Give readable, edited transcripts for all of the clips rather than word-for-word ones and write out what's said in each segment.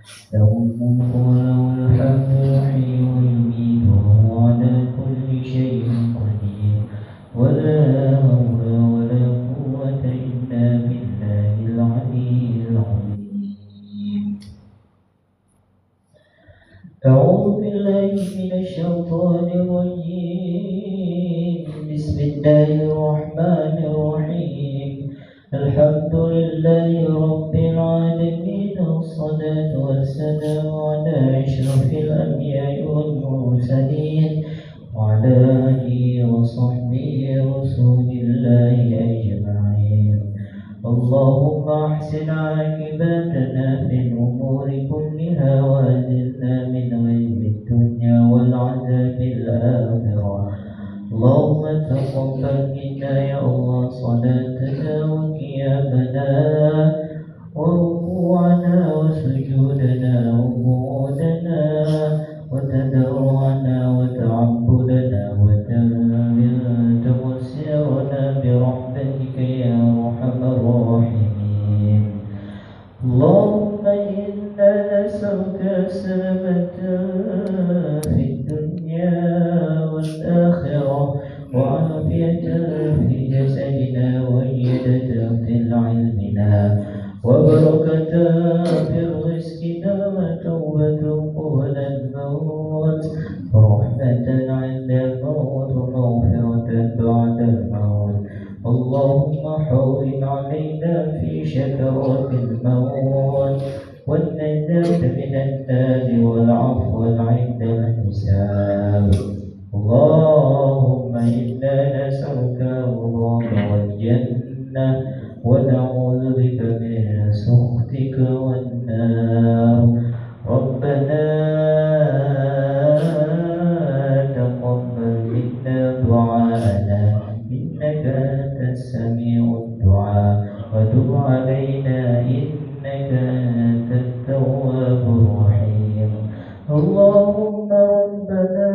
له الملك وله الحمد يحيي ويميت وهو على كل شيء قدير ولا حول ولا قوة إلا بالله العلي العظيم. أعوذ بالله من الشيطان الرجيم. بسم الله الرحمن الرحيم. الحمد لله رب العالمين والصلاة والسلام على أشرف الأنبياء والمرسلين وعلى آله وصحبه رسول الله أجمعين. اللهم أحسن عاقبتنا في الأمور كلها وأجرنا من عذاب الدنيا والعذاب الآخرة. اللهم تقبل منا يا الله صلاتنا وقيامنا وركوعنا وسجودنا وقعودنا وتضرعنا وتعبدنا وتمسيرنا برحمتك يا أرحم الراحمين. اللهم إنا نسألك السلامة في الدنيا والآخرة وعافية في جسدنا وإيادة في علمنا وبركة في رزقنا وتوبة قبل الموت ورحمة عند الموت ومغفرة بعد الموت. اللهم حول علينا في شكرات الموت والنجاة من النار والعفو عند الحساب. اللهم إنا نسألك رضاك والجنة ونعوذ بك من سخطك والنار. ربنا تقبل منا دعاءنا إنك أنت السميع الدعاء وتب علينا إنك أنت التواب الرحيم. اللهم ربنا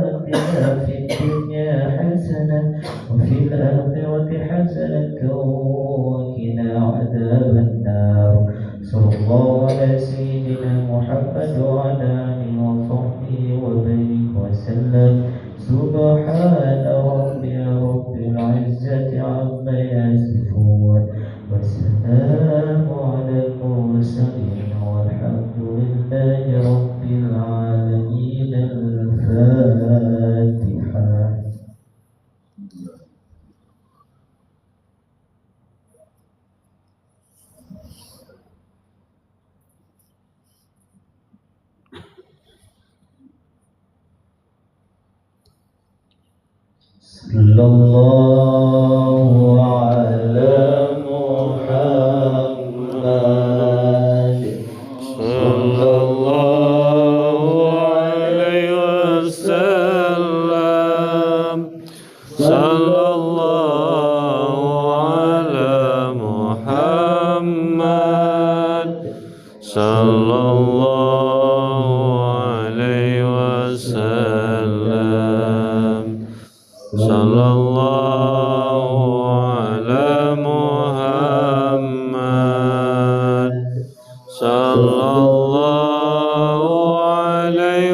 آتنا في الدنيا حسنة وفي الآخرة حسنة وقنا عذاب النار. صلى الله على سيدنا محمد وعلى آله وصحبه وبارك وسلم. سبحان ربي رب العزة عما يصفون والسلام على المرسلين والحمد لله رب العالمين. الفاتحة. صلى الله على محمد صلى الله عليه وسلم. صلى الله على محمد صلى الله عليه وسلم. صلى الله على محمد صلى الله عليه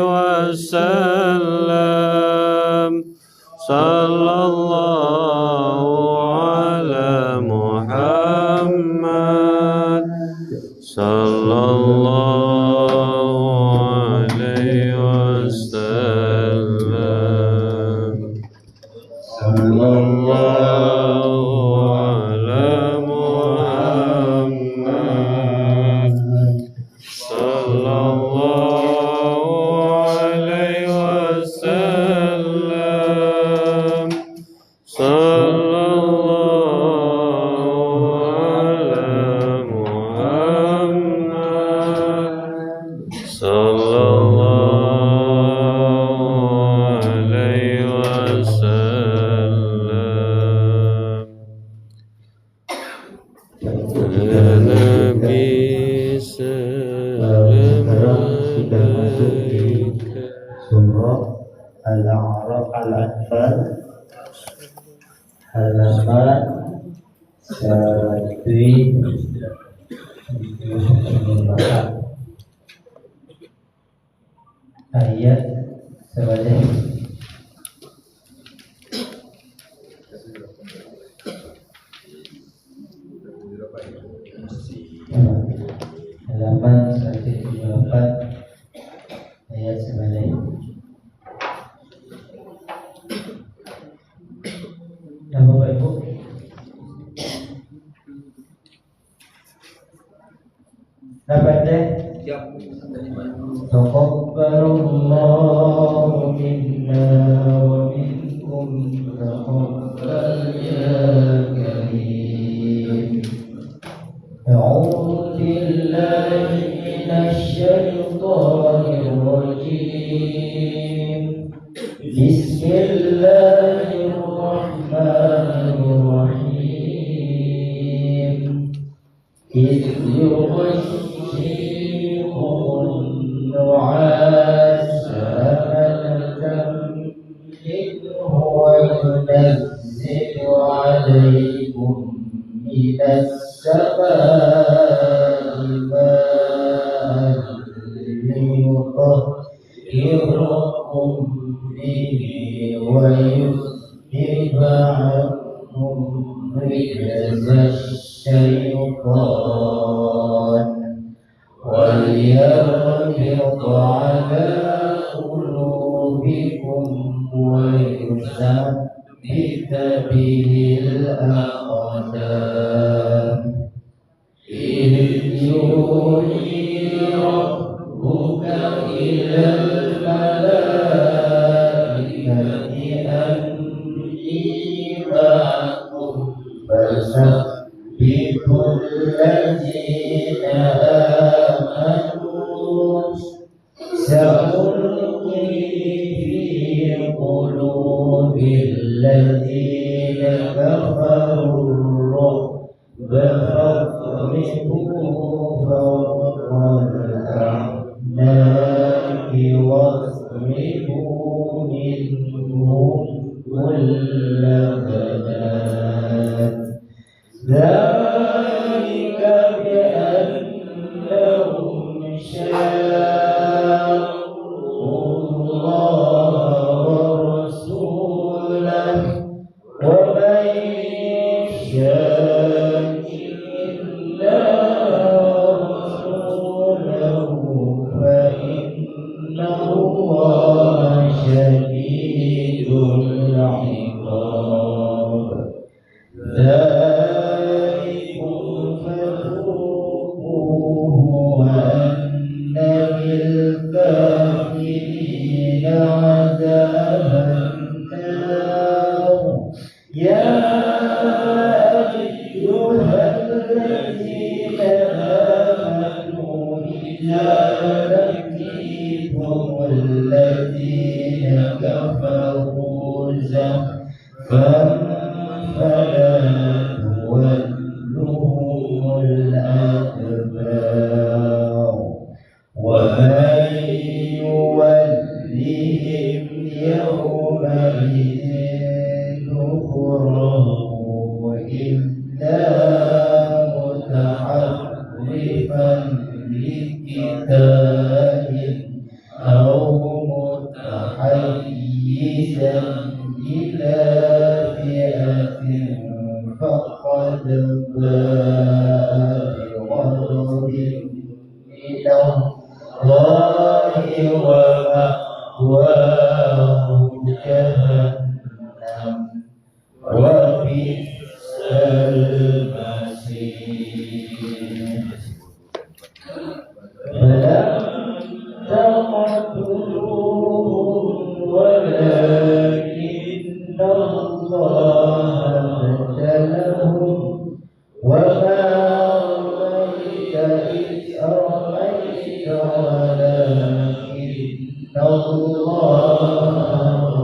وسلم. صلى الله على محمد صلى الله عليه وسلم. صلى الله على محمد صلى الله عليه وسلم. صلى الله على محمد صلى الله عليه وسلم. يا نبي سلام عليك. Surah Al-A'raf Al-Anfal halaman 1 ayat sebagai halaman 174 ayat sebagai nama Bapak Ibu. Dapat deh. Taqabbalallahu minna wa minkum taqabbal ya karim. A'udzu billahi minasy syaithanir rajim. Bismillahirrahmanirrahim. Idh النعاس أمنة منه وينزل عليكم من السماء ماء ليطهركم به ويذهب عنكم رجز الشيطان وليربط على قلوبكم ويثبت به الأقدام إذ يوحي ربك إلى الملائكة أني معكم فثبتوا الذين آمنوا سألقي في قلوب الذين كفروا الرعب فاضربوا فوق الأعناق واضربوا منهم كل بنان ذلك بأنهم شاقوا الله ورسوله ومن يشاق الله ورسوله فإن الله شديد العقاب. ذلكم فذوقوه وأن للكافرين عذاب النار. يا أيها الذين آمنوا إذا لقيتم الذين كفروا زحفا فلا تولوهم الأدبار ومن يولهم يومئذ دبره إلا متحرفا لقتال أو متحيزا إلى فئة فقد باء بغضب من الله ومأواه جهنم وبئس المصير. فلم تقتلوهم ولكن الله قتلهم وما رميت إذ رميت ولكن الله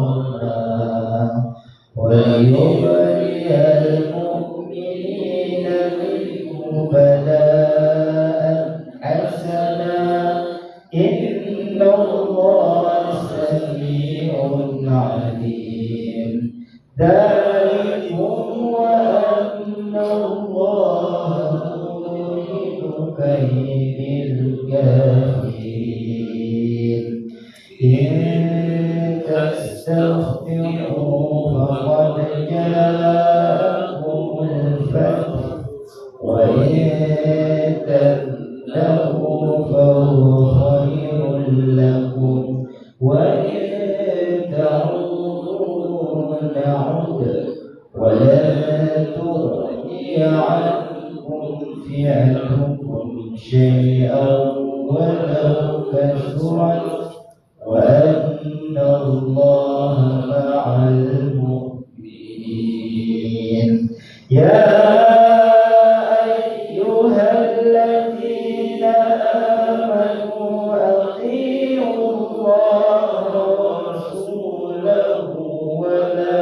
رمى وليبلي المؤمنين منه بلاء حسنا إن الله سميع عليم. ذلكم وأن الله يريد وإن تتقوا فهو خير لكم وإن تعودوا نعد ولن تغني عنكم فئتكم شيئا ولو كثرت وأن الله مع المؤمنين. يا أيها الذين آمنوا أطيعوا الله ورسوله ولا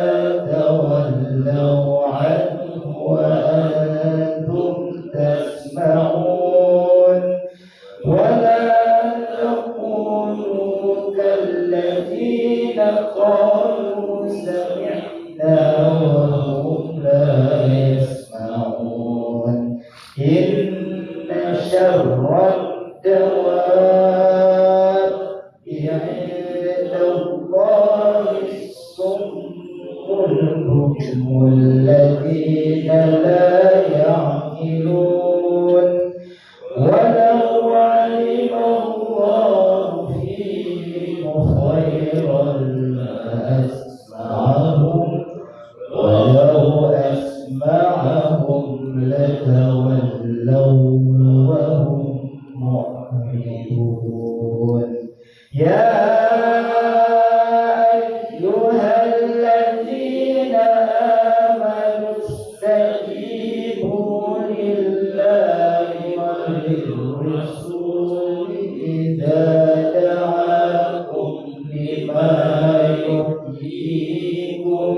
تولوا عنه وأنتم تسمعون ولا تكونوا كالذين قالوا سمعنا وهم لا يسمعون. إن شر الدواب عند الله الصم البكم الذين لا يعقلون. ولو علم الله فيهم خيرا لأسمعهم ولو أسمعهم لتولوا وهم معرضون. يا أيها الذين آمنوا استجيبوا لله وللرسول إذا دعاكم لما يحييكم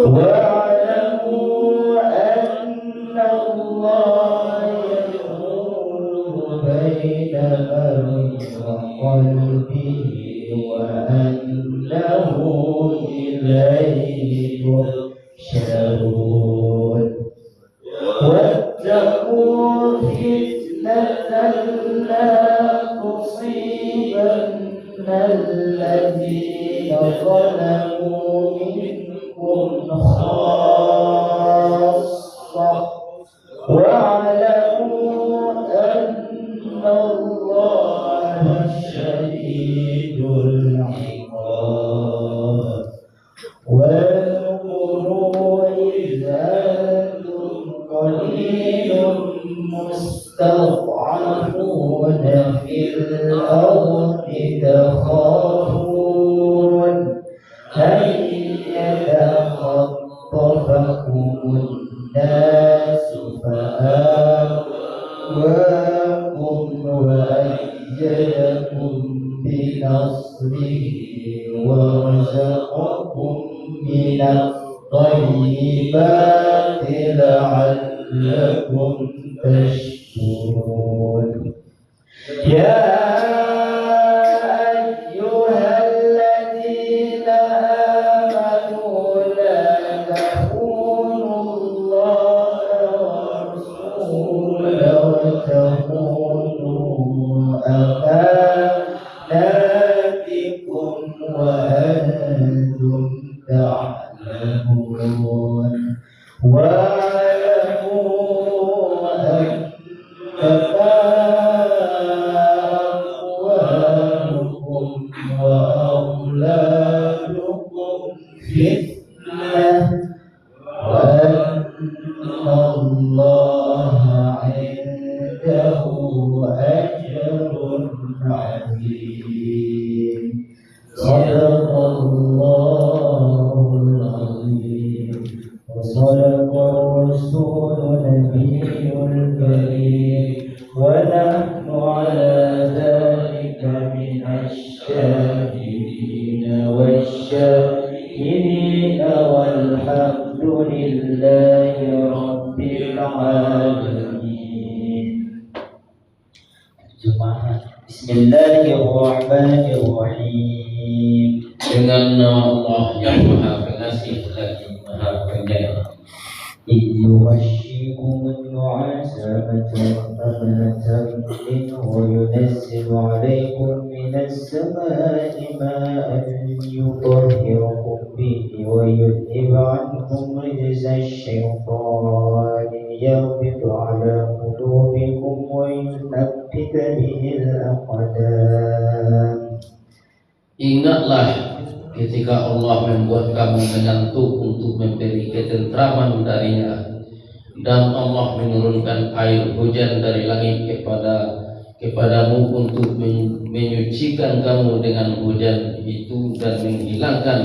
واعلموا أن الله يحول بين المرء وقلبه وأنه إليه تحشرون. واتقوا فتنة لا تصيبن الذين ظلموا منكم خاصة واعلموا أن الله شديد العقاب. واذكروا إذ أنتم قليل مستضعفون في الأرض تخافون أن يتخطفكم الناس فآواكم وأيدكم بنصره ورزقكم من الطيبات لعلكم تشكرون. يا أيها الذين آمنوا لا تخونوا الله ورسوله وتخونوا أماناتكم وأنتم تعلمون. واعلموا أنما أموالكم وأولادكم فتنة وأن الله عنده أجر عظيم. صدق الله العظيم وصدق الرسول النبي الكريم ونحن على ذلك من الشاهدين والشاكرين والحمد لله رب العالمين. Bismillahirrahmanirrahim. Dengan nama Allah yang Maha Pengasih lagi Maha Penyayang. يغشيكم النعاس أمنة منه وينزل عليكم من السماء ماء يطهركم به ويذهب عنكم رجز الشيطان يربط على قلوبكم ويثبت به الأقدام. Ingatlah ketika Allah membuat kamu mengantuk untuk memberi ketentraman darinya, dan Allah menurunkan air hujan dari langit kepadamu untuk menyucikan kamu dengan hujan itu dan menghilangkan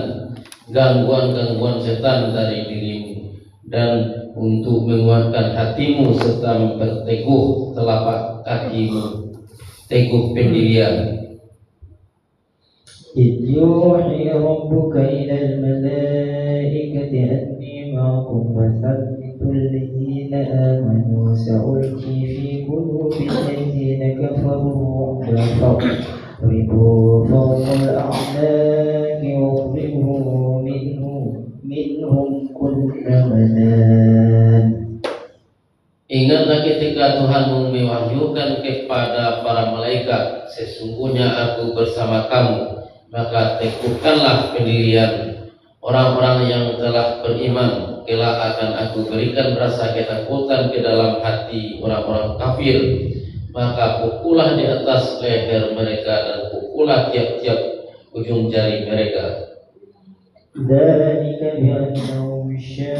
gangguan-gangguan setan dari dirimu, dan untuk menguatkan hatimu serta memperteguh telapak kakimu teguh pendirian. إذ يوحي ربك إلى الملائكة أني معكم فثبتوا الذين آمنوا سألقي في قلوب الذين كفروا الرعب فاضربوا فوق الأعناق واضربوا منهم كل بنان. Ingatlah ketika Tuhanmu mewahyukan kepada para malaikat, sesungguhnya aku bersama kamu, maka teguhkanlah pendirian. Orang-orang yang telah beriman, kelak akan aku berikan rasa ketakutan ke dalam hati orang-orang kafir. Maka pukullah di atas leher mereka dan pukullah tiap-tiap ujung jari mereka. ذلك بأنهم شاقوا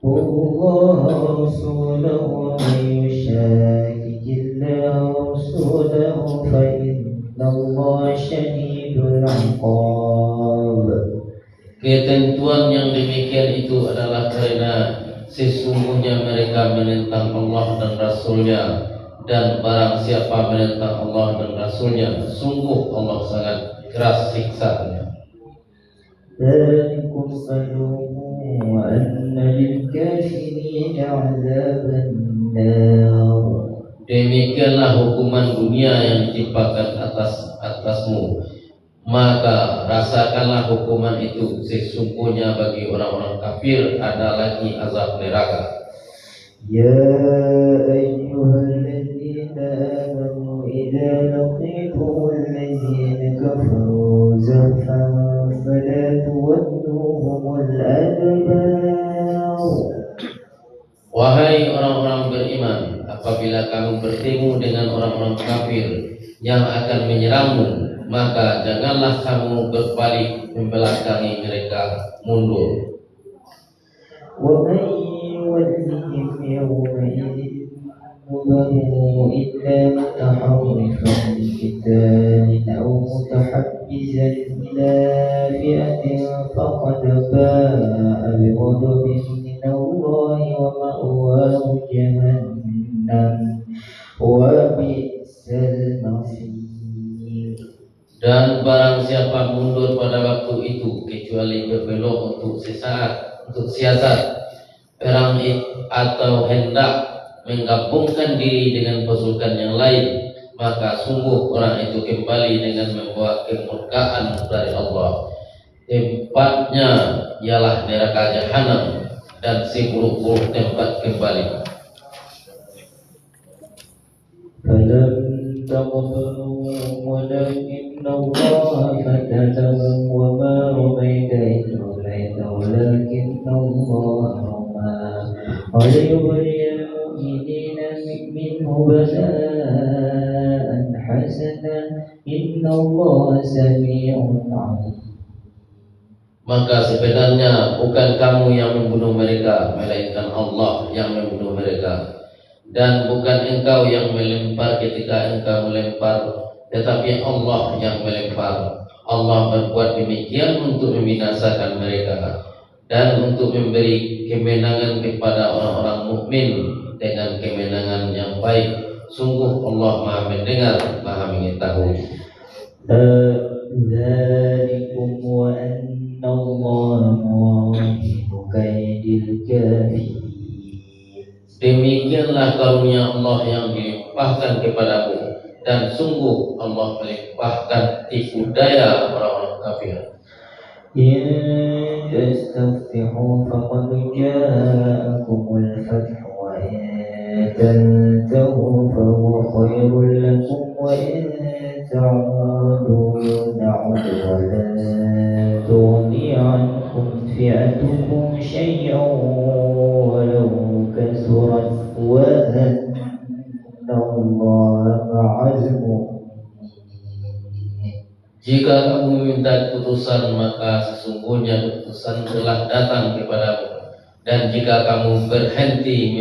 الله ورسوله ومن يشاقق الله ورسوله فإن الله شديد العقاب. Ketentuan yang demikian itu adalah karena sesungguhnya mereka menentang Allah dan Rasulnya, dan barang siapa menentang Allah dan Rasulnya, sungguh Allah sangat keras siksanya. ذلكم فذوقوه وأن للكافرين عذاب النار. Demikianlah hukuman dunia yang ditimpakan atasmu, maka rasakanlah hukuman itu. Sesungguhnya bagi orang-orang kafir ada lagi azab neraka. يا أيها الذين آمنوا إذا لقيتم الذين كفروا زحفا فلا تولوهم الأدبار. Wahai orang-orang beriman, apabila kamu bertemu dengan orang-orang kafir yang akan menyerangmu, maka janganlah kamu berbalik membelakangi mereka, mundur. ومن يولهم يومئذ دبره إلا متحرفا لقتال أو متحبزا إلى فئة فقد باء بغضب من الله ومأواه جهنم وبئس المصير. Dan barang siapa mundur pada waktu itu kecuali berbelok untuk sesaat, untuk siasat perang atau hendak menggabungkan diri dengan pasukan yang lain, maka sungguh orang itu kembali dengan membawa kemurkaan dari Allah. Tempatnya ialah neraka jahanam dan seburuk-buruk tempat kembali. ولكن الله فتنهم وما رميت إذ رميت ولكن الله رمى وليبلي المؤمنين منه بلاء حسنا إن الله سميع عليم. Maka sebenarnya bukan kamu yang membunuh mereka, melainkan Allah yang membunuh mereka. Dan bukan engkau yang melempar ketika engkau melempar, tetapi Allah yang melempar. Allah berbuat demikian untuk membinasakan mereka dan untuk memberi kemenangan kepada orang-orang mukmin dengan kemenangan yang baik. Sungguh Allah Maha mendengar, Maha mengetahui. ذلكم وأن الله موهب كيد الكافرين. Demikianlah karunia Allah yang dilimpahkan kepadamu, dan sungguh Allah melimpahkan tipu daya orang-orang kafir. إن تستفتحوا فقد جاءكم الفتح وإن تنتهوا فهو خير لكم وإن تعودوا نعد ولن تغني عنكم فئتكم شيئا Jika kamu meminta keputusan, maka sesungguhnya keputusan telah datang kepadamu. Dan jika kamu berhenti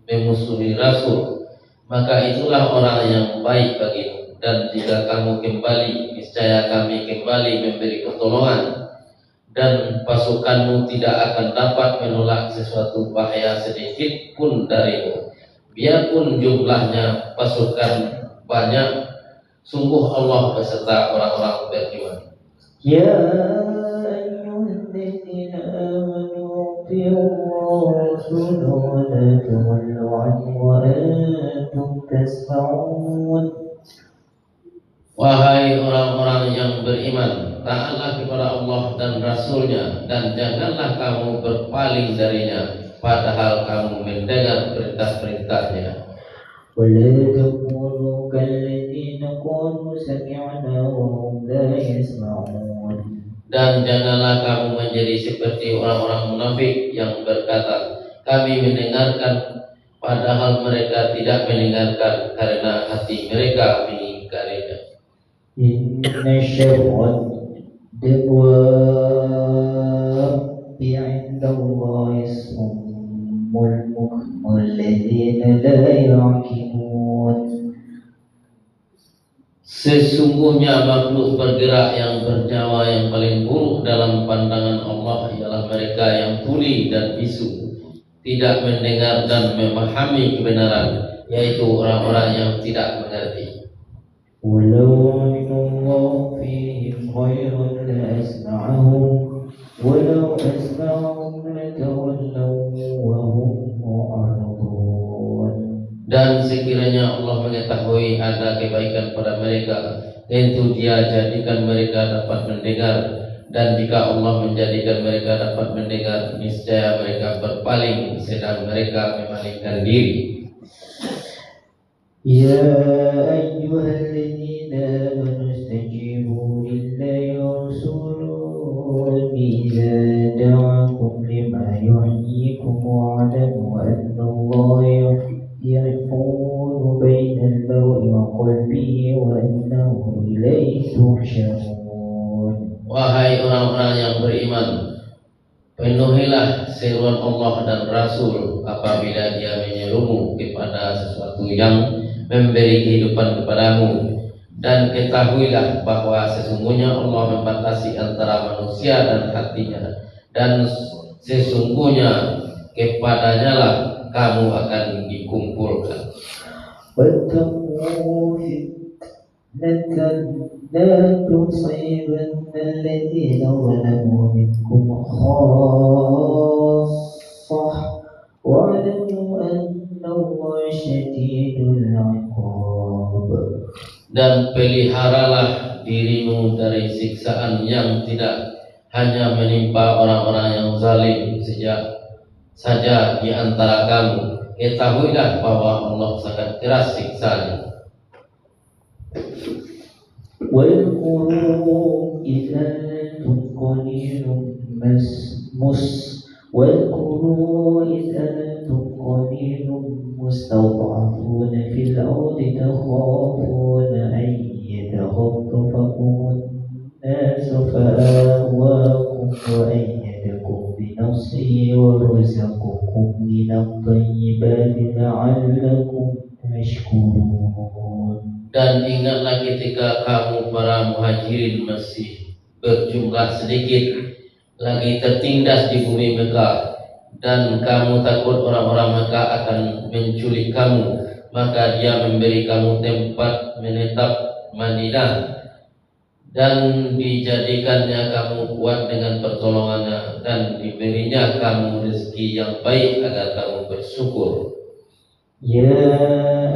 memusuhi Rasul, maka itulah orang yang baik bagimu. Dan jika kamu kembali, niscaya kami kembali memberi pertolongan, dan pasukanmu tidak akan dapat menolak sesuatu bahaya sedikit pun darimu. Biarpun jumlahnya pasukan banyak, sungguh Allah beserta orang-orang beriman. يا أيها الذين آمنوا أطيعوا الرسول ولا تولوا عنه وأنتم تسمعون. Wahai orang-orang yang beriman, taatlah kepada Allah dan Rasul-Nya, dan janganlah kamu berpaling darinya, padahal kamu mendengar perintah-perintahnya. ولا تكونوا كالذين قالوا سمعنا وهم لا يسمعون. Dan janganlah kamu menjadi seperti orang-orang munafik yang berkata, kami mendengarkan, padahal mereka tidak mendengarkan karena hati mereka mengingkarinya. إن شر الدواب عند الله الصم البكم الذين لا يعقلون. Sesungguhnya makhluk bergerak yang bernyawa yang paling buruk dalam pandangan Allah ialah mereka yang tuli dan bisu, tidak mendengar dan memahami kebenaran, yaitu orang-orang yang tidak mengerti. ولو علم الله فيهم خيرا لأسمعهم ولو أسمعهم لتولوا وهم معرضون. Dan sekiranya Allah mengetahui ada kebaikan pada mereka, tentu Dia jadikan mereka dapat mendengar. Dan jika Allah menjadikan mereka dapat mendengar, niscaya mereka berpaling sedang mereka memalingkan diri. يا أيها الذين آمنوا استجيبوا لله ورسوله إذا دعاكم لما يحييكم واعلموا أن الله يحول بين المرء وقلبه وأنه إليه تحشرون. Wahai orang-orang yang beriman, penuhilah seruan Allah dan Rasul apabila Dia menyerumu kepada sesuatu yang memberi kehidupan kepadamu, dan ketahuilah bahwa sesungguhnya Allah membatasi antara manusia dan hatinya, dan sesungguhnya kepadanya lah kamu akan dikumpulkan. واتقوا فتنة لا تصيبن الذين ظلموا منكم خاصة واعلموا أن الله شديد العقاب. Dan peliharalah dirimu dari siksaan yang tidak hanya menimpa orang-orang yang zalim saja di antara kamu. Ketahuilah bahwa Allah sangat keras siksanya. واذكروا إذا أنتم قليل مستضعفون في الأرض تخافون أن يتخطفكم الناس فآواكم وأيدكم بنصره ورزقكم من الطيبات لعلكم تشكرون. Dan ingatlah ketika kamu para muhajirin masih berjumlah sedikit lagi tertindas di bumi Mekah, dan kamu takut orang-orang Mekah akan menculik kamu, maka Dia memberi kamu tempat menetap Madinah, dan dijadikannya kamu kuat dengan pertolongannya, dan diberinya kamu rezeki yang baik agar kamu bersyukur. يا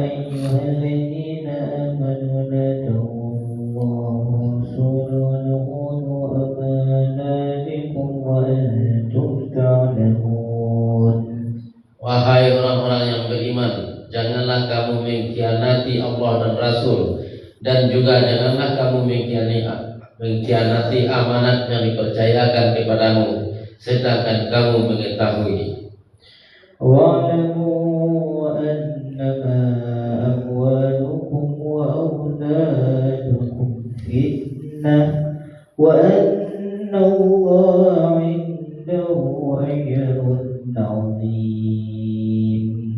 أيها الذين آمنوا لا تخونوا الله ورسوله وتخونوا أماناتكم وأنتم تعلمون. Wahai orang-orang yang beriman, janganlah kamu mengkhianati Allah dan Rasul, dan juga janganlah kamu mengkhianati amanat yang dipercayakan kepadamu, sedangkan kamu mengetahui. واعلموا أنما أموالكم وأولادكم فتنة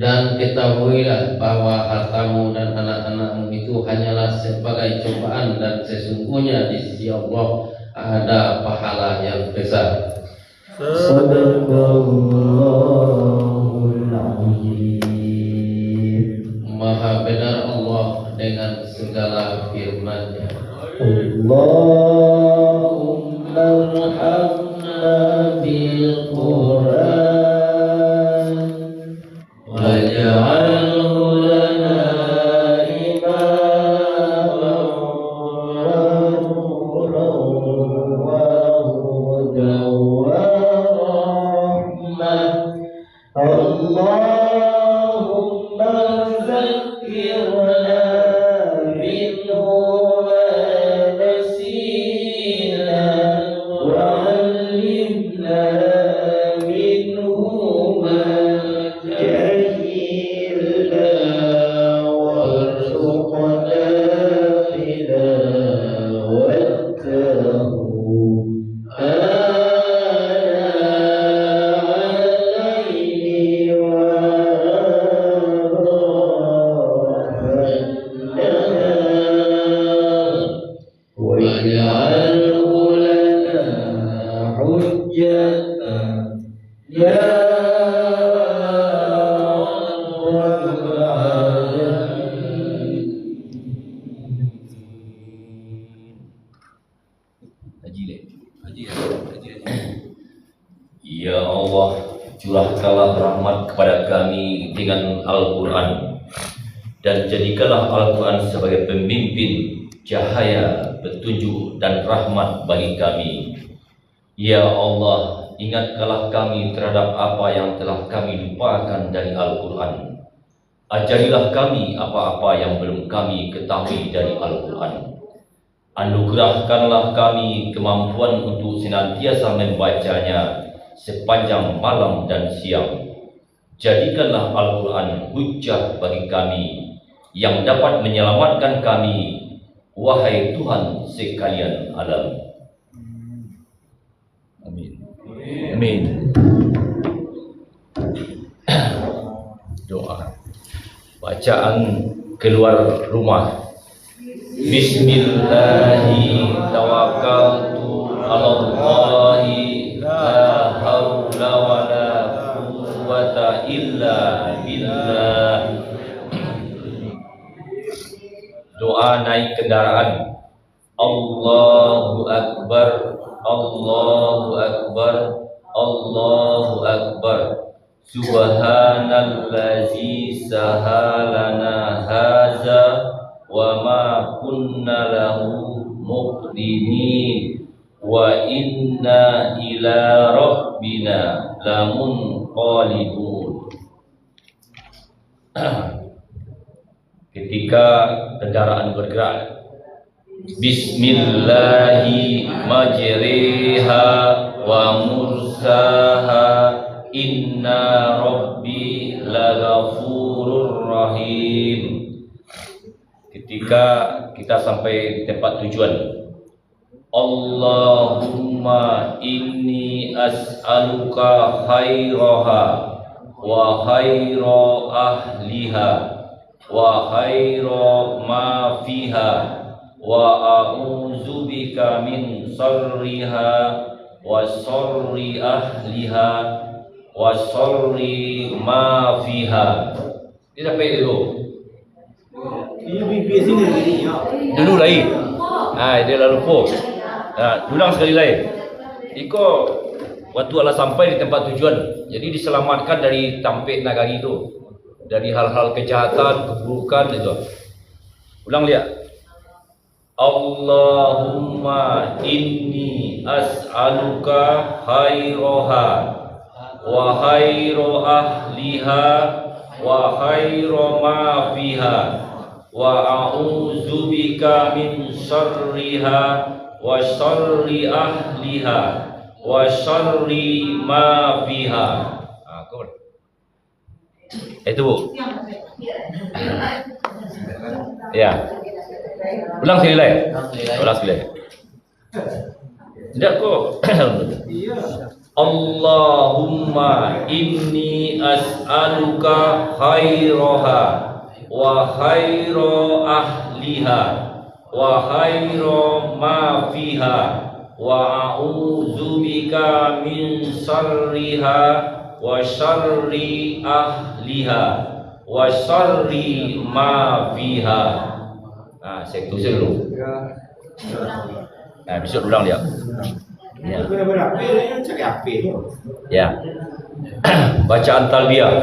Dan ketahuilah bahwa hartamu dan anak-anakmu itu hanyalah sebagai cobaan, dan sesungguhnya di sisi Allah ada pahala yang besar. Sadaqallahul Azim. Maha benar Allah dengan segala firman-Nya. Allahumma arhamna bil Qur'an waj'alhu lana imaman wa nuran wa hudan wa rahmah. Allahumma zakkirna minhu ma nasina wa 'allimna minhu ma jahilna warzuqna tilawatahu waj'alhu lana hujjatan ya rabbal alamin. Ya Allah, curahkanlah rahmat kepada kami dengan Al-Quran, dan jadikanlah Al-Quran sebagai pemimpin, cahaya, petunjuk dan rahmat bagi kami. Ya Allah, ingatkanlah kami terhadap apa yang telah kami lupakan dari Al-Quran. Ajarilah kami apa-apa yang belum kami ketahui dari Al-Quran. Anugerahkanlah kami kemampuan untuk senantiasa membacanya sepanjang malam dan siang. Jadikanlah Al-Quran hujjah bagi kami yang dapat menyelamatkan kami, wahai Tuhan sekalian alam. Amin. Amin. Doa. Bacaan keluar rumah. Bismillahi tawakkaltu 'alallahi la haula wala quwwata illa billah. Doa naik kendaraan. Allahu akbar, Allahu akbar, Allahu akbar. Subhanallazi sahalana haza wa ma kunna lahu muqrinin wa inna ila rabbina lamunqalibun. Ketika kendaraan bergerak, Bismillahi majriha wa mursaha, inna rabbi laghafurur rahim. Ketika kita sampai di tempat tujuan, Allahumma inni as'aluka khairaha wa khaira ahliha wa khaira ma fiha wa a'udzubika min syarriha wa syarri ahliha wa syarri ma fiha. Dia sampai dulu. Dulu lain. Dia lalu lupa. Ulang sekali lain. Iko waktu Allah sampai di tempat tujuan, jadi diselamatkan dari tampik nagari itu, dari hal-hal kejahatan, keburukan itu. Ulang lihat. Allahumma inni as'aluka khairaha wa khaira ahliha wa khaira ma fiha wa a'udzubika min syarriha wa syarri ahliha wa syarri ma fiha. Itu Bu. Ya. Ulang sekali lagi. Ulang sekali lagi. Tidak kok. Iya. Allahumma inni as'aluka khairaha wa khaira ahliha wa khaira ma fiha wa a'udzubika min syarriha wa syarri ahliha wa syarri ma fiha. Saya tulis dulu. Besok ulang dia. Ya. Bacaan talbiyah.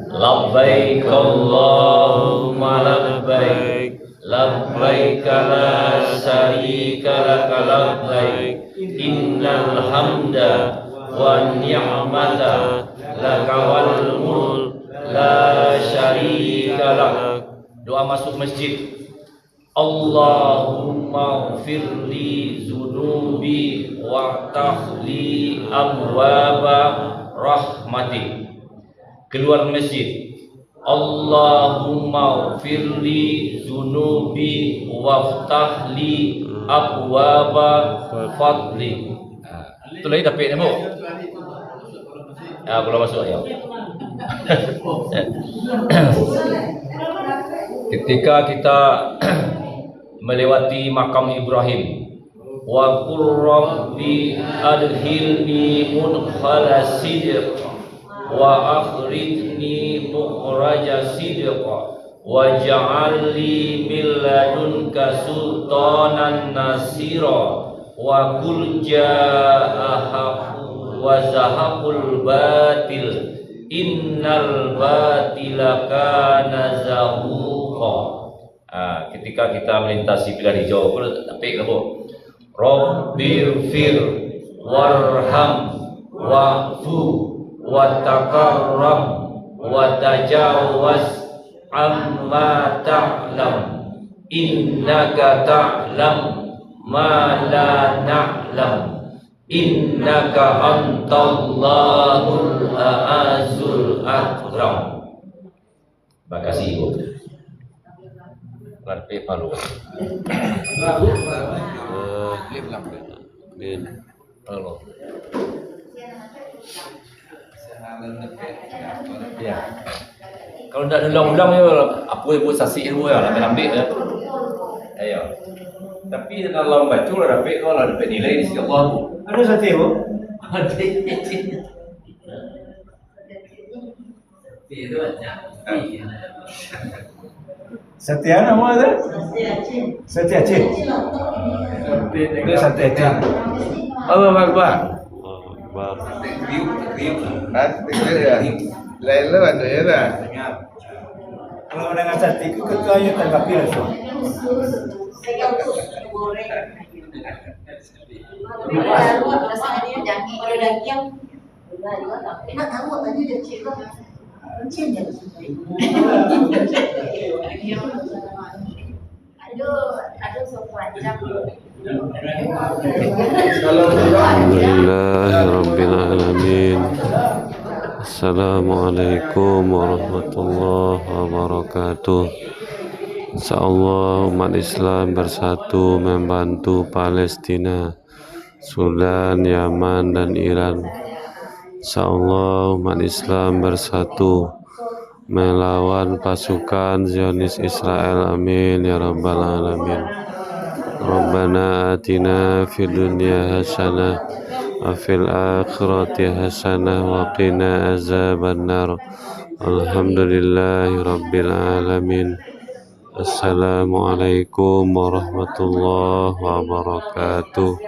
Labbaik Allahumma labbaik, labbaik la syarika lak labbaik, innal hamda wan ni'mata laka wal mulk la syarika lak. Doa masuk masjid. Allahumma firli zunubi wa tahli abwaba rahmatik. Keluar masjid. Allahumma firli zunubi wa tahli abwaba fadlik. Itu lagi dapat ni, Bu. Kalau masuk ya. Ketika kita melewati makam Ibrahim, wa qur rabbi adkhilni mudkhala sidq wa akhrijni mukhraja sidq waj'al li min ladunka sultanan nasira wa qul jaa'a wa zahaqul batil innal batila kana zahuqa. Ketika kita melintasi pilihan hijau, tapi apa? Rabbirfir warham wa'fu wa takarram wa tajawaz amma ta'lam innaka ta'lam ma la na'lam innaka antallahul a'azul akram. Terima kasih, Ibu. Larpe palu. Amin. Halo. Ya. Kalau tidak ada undang-undang ya apa ibu saksi ibu ya nak ambil ya. Ayo. Tapi kalau baca lah dapat kalau dapat nilai di sisi Allah. Ada satu ibu. Ada. Itu banyak. Setia nama ada? Setia Aceh. Itu Setia Aceh. Allah Akbar. Akbar. Lain lah ada ya dah. Kalau dengan Setia itu ketuanya tanggapi langsung. Alhamdulillahirrabbilalamin. Assalamualaikum warahmatullahi wabarakatuh. Insyaallah umat Islam bersatu membantu Palestina, Sudan, Yaman dan Iran. Insyaallah umat Islam bersatu melawan pasukan Zionis Israel. Amin ya rabbal alamin. Rabbana atina fid dunya hasanah wa fil akhirati hasanah wa qina azabannar. Alhamdulillahi rabbil alamin. Assalamualaikum warahmatullahi wabarakatuh.